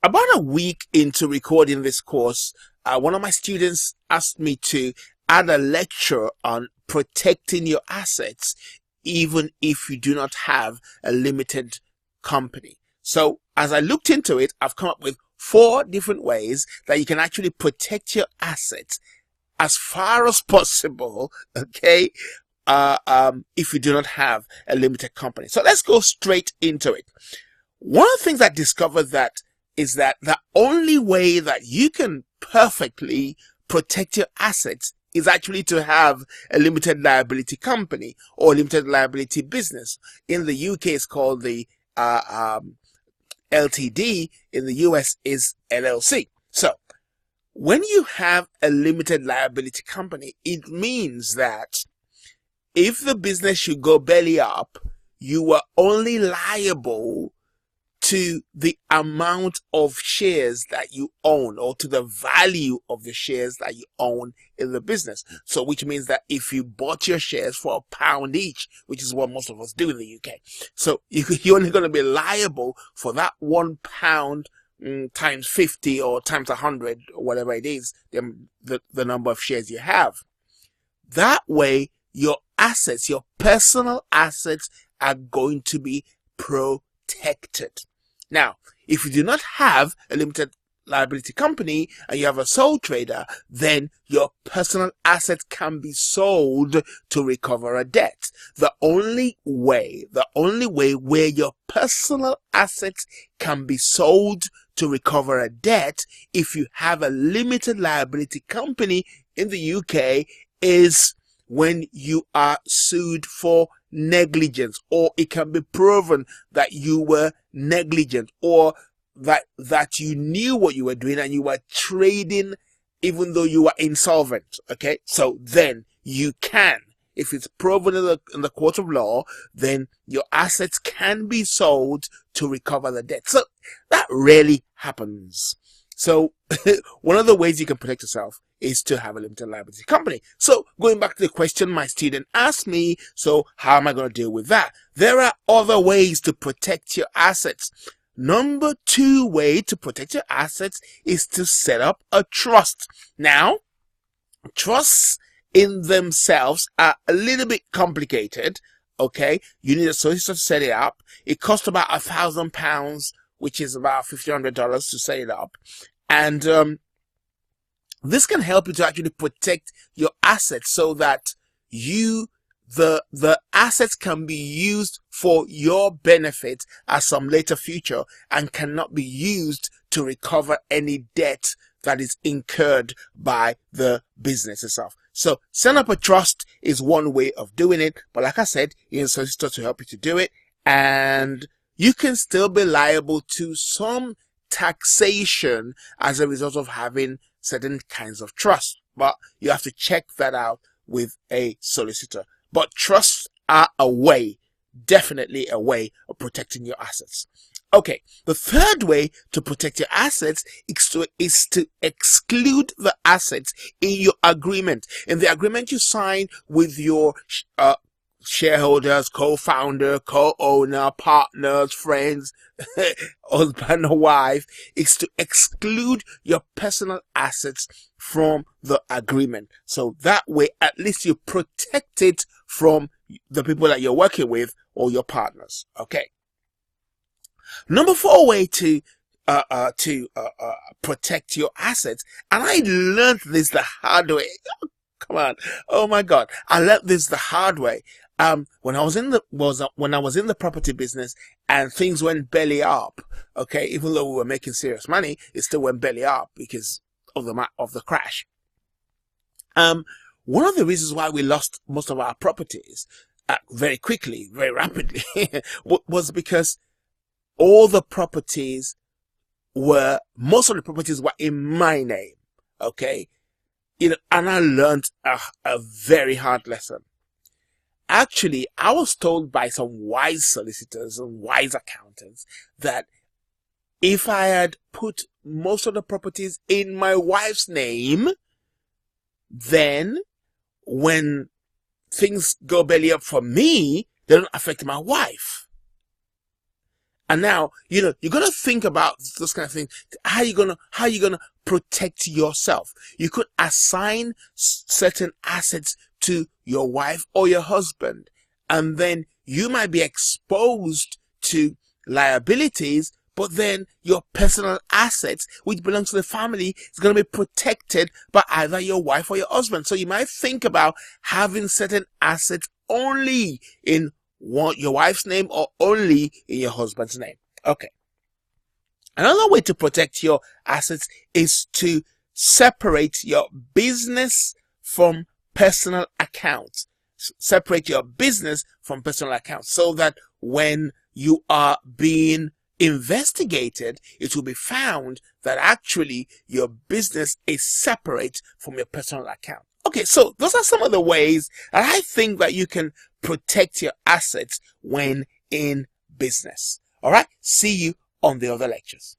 About a week into recording this course, one of my students asked me to add a lecture on protecting your assets, even if you do not have a limited company. So as I looked into it, I've come up with 4 different ways that you can actually protect your assets as far as possible, okay, if you do not have a limited company. So let's go straight into it. One of the things I discovered that is that the only way that you can perfectly protect your assets is actually to have a limited liability company or limited liability business. In the UK, it's called the LTD. In the US is LLC. So when you have a limited liability company, it means that if the business should go belly up, you are only liable to the amount of shares that you own, or to the value of the shares that you own in the business. So which means that if you bought your shares for £1 each, which is what most of us do in the UK, so you're only going to be liable for that £1 times 50 or times 100 or whatever it is, the number of shares you have. That way your assets, your personal assets, are going to be protected. Now, if you do not have a limited liability company and you have a sole trader, then your personal assets can be sold to recover a debt. The only way where your personal assets can be sold to recover a debt, if you have a limited liability company in the UK, is when you are sued for negligence, or it can be proven that you were negligent, or that you knew what you were doing and you were trading even though you were insolvent. Okay, so then you can, if it's proven in the court of law, then your assets can be sold to recover the debt. So that rarely happens. So one of the ways you can protect yourself is to have a limited liability company. So going back to the question my student asked me, so how am I going to deal with that? There are other ways to protect your assets. Number 2 way to protect your assets is to set up a trust. Now, trusts in themselves are a little bit complicated. Okay, you need a solicitor to set it up. It costs about £1,000, which is about $1,500 to set it up. And this can help you to actually protect your assets so that the assets can be used for your benefit at some later future and cannot be used to recover any debt that is incurred by the business itself. So set up a trust is one way of doing it, but like I said, you need a solicitor to help you to do it, and you can still be liable to some taxation as a result of having certain kinds of trust, but you have to check that out with a solicitor. But trusts are a way, definitely a way of protecting your assets. Okay, the third way to protect your assets is to exclude the assets in your agreement. In the agreement you sign with your shareholders, co-founder, co-owner, partners, friends, husband or wife, is to exclude your personal assets from the agreement. So that way, at least you protect it from the people that you're working with or your partners. Okay. Number 4 way to protect your assets, and I learned this the hard way. Come on. Oh my God. I learned this the hard way. When I was in the property business and things went belly up, okay, even though we were making serious money, it still went belly up because of the crash. One of the reasons why we lost most of our properties very quickly, very rapidly, was because most of the properties were in my name. Okay. And I learned a very hard lesson. Actually, I was told by some wise solicitors and wise accountants that if I had put most of the properties in my wife's name, then when things go belly up for me, they don't affect my wife. And now, you're going to think about those kind of things. How you going to protect yourself? You could assign certain assets to your wife or your husband, and then you might be exposed to liabilities, but then your personal assets, which belong to the family, is going to be protected by either your wife or your husband. So you might think about having certain assets only in your wife's name or only in your husband's name. Okay. Another way to protect your assets is to separate your business from personal accounts. Separate your business from personal accounts so that when you are being investigated, it will be found that actually your business is separate from your personal account. Okay, so those are some of the ways that I think that you can protect your assets when in business. All right, see you on the other lectures.